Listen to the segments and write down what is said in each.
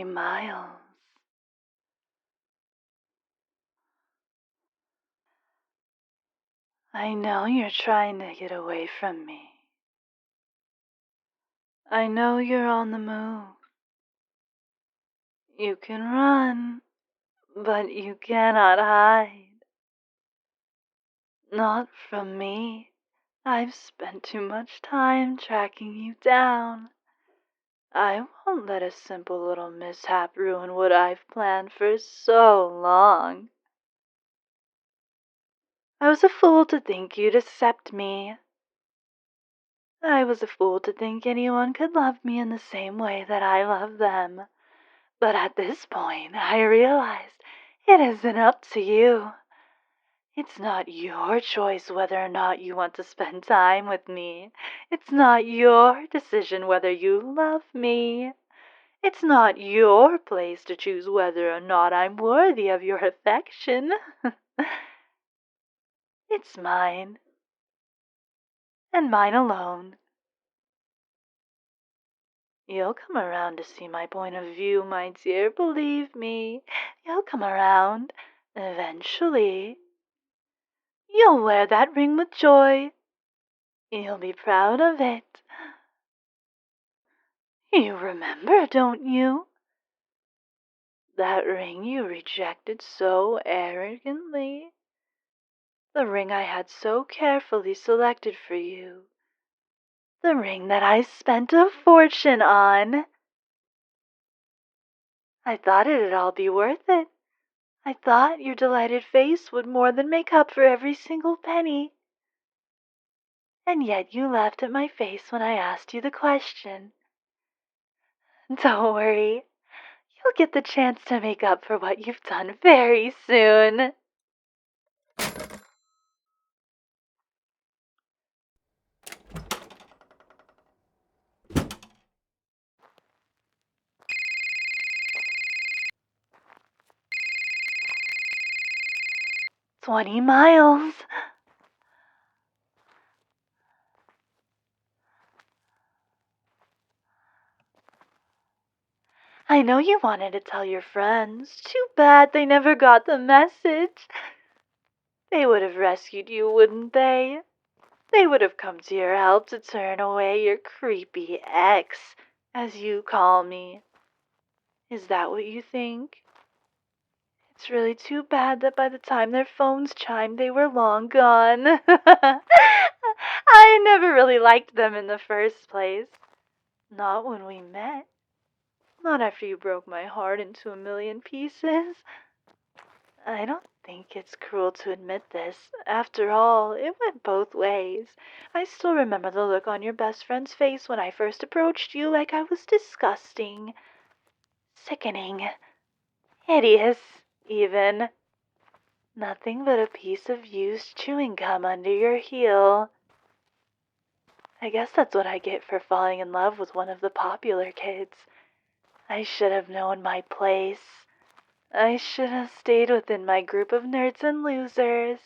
20 miles. I know you're trying to get away from me. I know you're on the move. You can run, but you cannot hide. Not from me. I've spent too much time tracking you down. I won't let a simple little mishap ruin what I've planned for so long. I was a fool to think you'd accept me. I was a fool to think anyone could love me in the same way that I love them. But at this point, I realized it isn't up to you. It's not your choice whether or not you want to spend time with me. It's not your decision whether you love me. It's not your place to choose whether or not I'm worthy of your affection. It's mine, and mine alone. You'll come around to see my point of view, my dear, believe me. You'll come around, eventually. You'll wear that ring with joy. You'll be proud of it. You remember, don't you? That ring you rejected so arrogantly. The ring I had so carefully selected for you. The ring that I spent a fortune on. I thought it'd all be worth it. I thought your delighted face would more than make up for every single penny. And yet you laughed at my face when I asked you the question. Don't worry. You'll get the chance to make up for what you've done very soon. "20 miles. I know you wanted to tell your friends. Too bad they never got the message. They would have rescued you, wouldn't they? They would have come to your help to turn away your creepy ex, as you call me. Is that what you think? It's really too bad that by the time their phones chimed, they were long gone. I never really liked them in the first place. Not when we met. Not after you broke my heart into a million pieces. I don't think it's cruel to admit this. After all, it went both ways. I still remember the look on your best friend's face when I first approached you, like I was disgusting. Sickening. Hideous, even. Nothing but a piece of used chewing gum under your heel. I guess that's what I get for falling in love with one of the popular kids. I should have known my place. I should have stayed within my group of nerds and losers.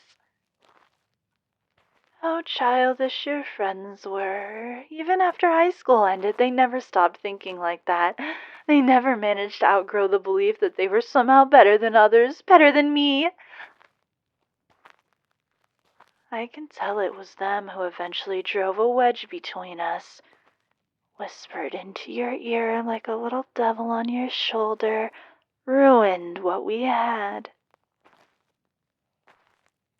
How childish your friends were. Even after high school ended, they never stopped thinking like that. They never managed to outgrow the belief that they were somehow better than others, better than me. I can tell it was them who eventually drove a wedge between us, whispered into your ear like a little devil on your shoulder, ruined what we had.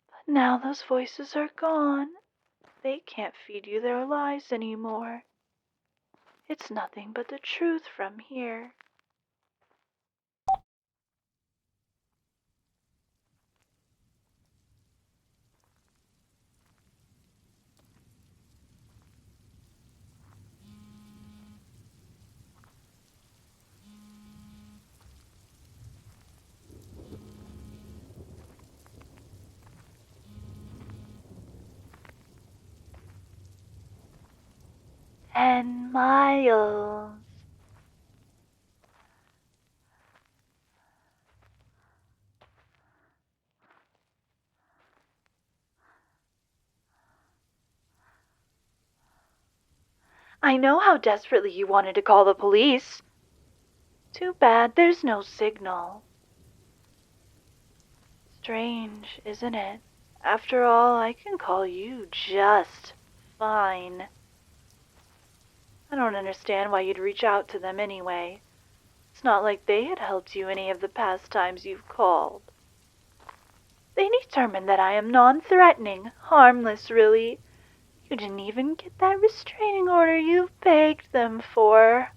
But now those voices are gone. They can't feed you their lies anymore. It's nothing but the truth from here. And miles. I know how desperately you wanted to call the police. Too bad there's no signal. Strange, isn't it? After all, I can call you just fine. I don't understand why you'd reach out to them anyway. It's not like they had helped you any of the past times you've called. They determined that I am non-threatening, harmless really. You didn't even get that restraining order you begged them for.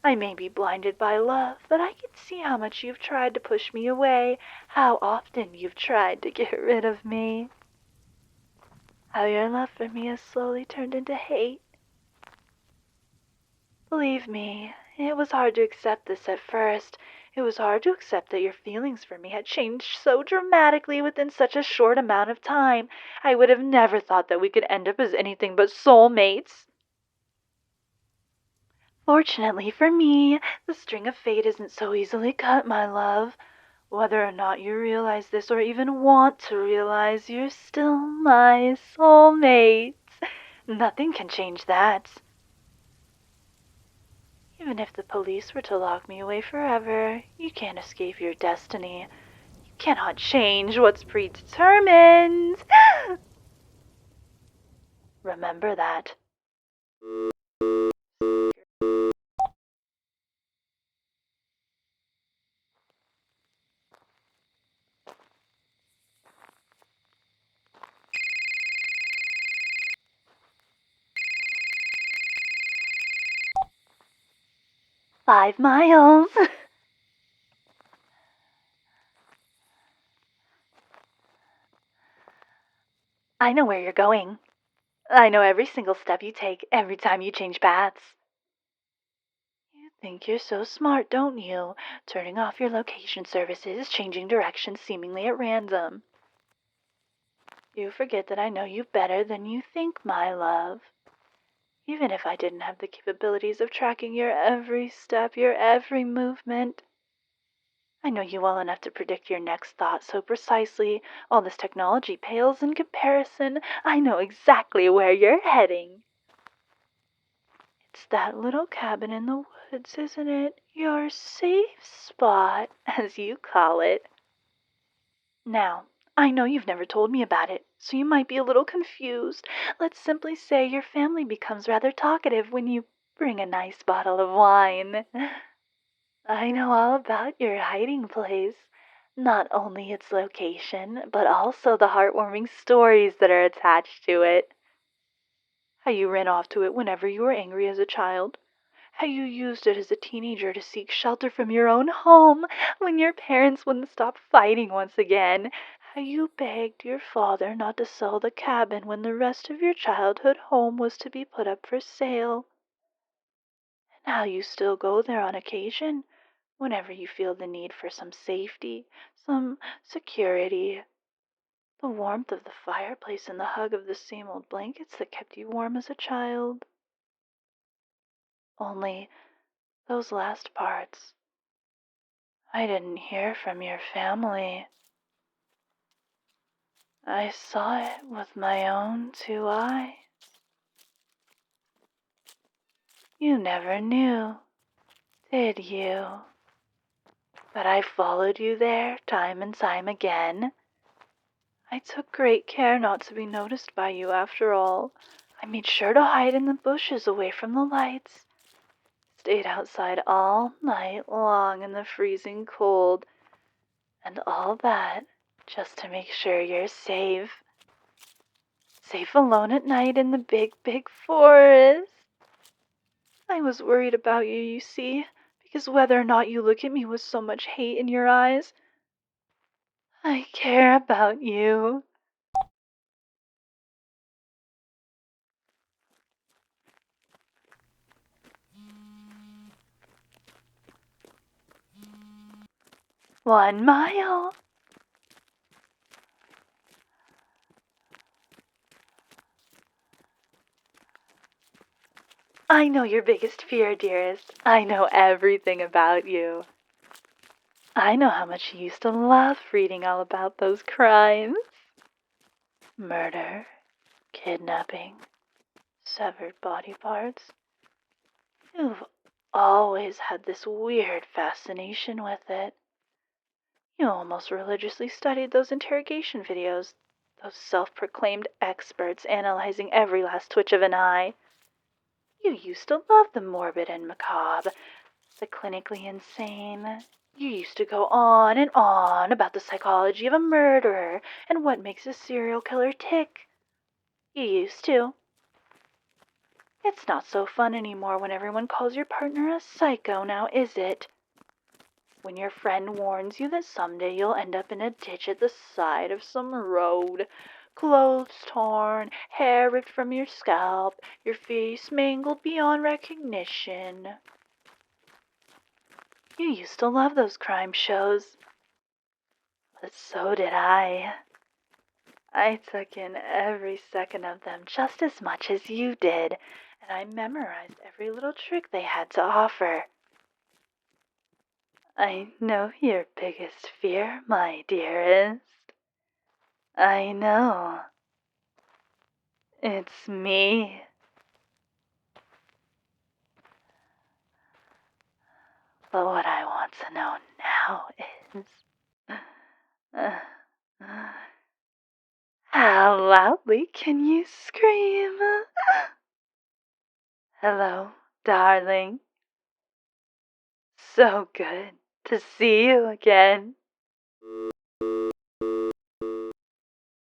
I may be blinded by love, but I can see how much you've tried to push me away, how often you've tried to get rid of me. How your love for me has slowly turned into hate. Believe me, it was hard to accept this at first. It was hard to accept that your feelings for me had changed so dramatically within such a short amount of time. I would have never thought that we could end up as anything but soulmates. Fortunately for me, the string of fate isn't so easily cut, my love. Whether or not you realize this or even want to realize, you're still my soulmate. Nothing can change that. Even if the police were to lock me away forever, you can't escape your destiny. You cannot change what's predetermined. Remember that. 5 miles. I know where you're going. I know every single step you take every time you change paths. You think you're so smart, don't you? Turning off your location services, changing directions seemingly at random. You forget that I know you better than you think, my love. Even if I didn't have the capabilities of tracking your every step, your every movement. I know you well enough to predict your next thought so precisely. All this technology pales in comparison. I know exactly where you're heading. It's that little cabin in the woods, isn't it? Your safe spot, as you call it. Now, I know you've never told me about it, so you might be a little confused. Let's simply say your family becomes rather talkative when you bring a nice bottle of wine. I know all about your hiding place. Not only its location, but also the heartwarming stories that are attached to it. How you ran off to it whenever you were angry as a child. How you used it as a teenager to seek shelter from your own home when your parents wouldn't stop fighting once again. How you begged your father not to sell the cabin when the rest of your childhood home was to be put up for sale. And how you still go there on occasion whenever you feel the need for some safety, some security. The warmth of the fireplace and the hug of the same old blankets that kept you warm as a child. Only those last parts. I didn't hear from your family. I saw it with my own 2 eyes. You never knew, did you? But I followed you there time and time again. I took great care not to be noticed by you after all. I made sure to hide in the bushes away from the lights. Stayed outside all night long in the freezing cold. And all that just to make sure you're safe. Safe alone at night in the big, big forest. I was worried about you, you see, because whether or not you look at me with so much hate in your eyes, I care about you. One mile. I know your biggest fear, dearest. I know everything about you. I know how much you used to love reading all about those crimes. Murder, kidnapping, severed body parts. You've always had this weird fascination with it. You almost religiously studied those interrogation videos, those self-proclaimed experts analyzing every last twitch of an eye. You used to love the morbid and macabre, the clinically insane. You used to go on and on about the psychology of a murderer and what makes a serial killer tick. You used to. It's not so fun anymore when everyone calls your partner a psycho, now is it? When your friend warns you that someday you'll end up in a ditch at the side of some road, clothes torn, hair ripped from your scalp, your face mangled beyond recognition. You used to love those crime shows. But so did I. I took in every second of them just as much as you did, and I memorized every little trick they had to offer. I know your biggest fear, my dearest. I know. It's me. But what I want to know now is... how loudly can you scream? Hello, darling. So good to see you again.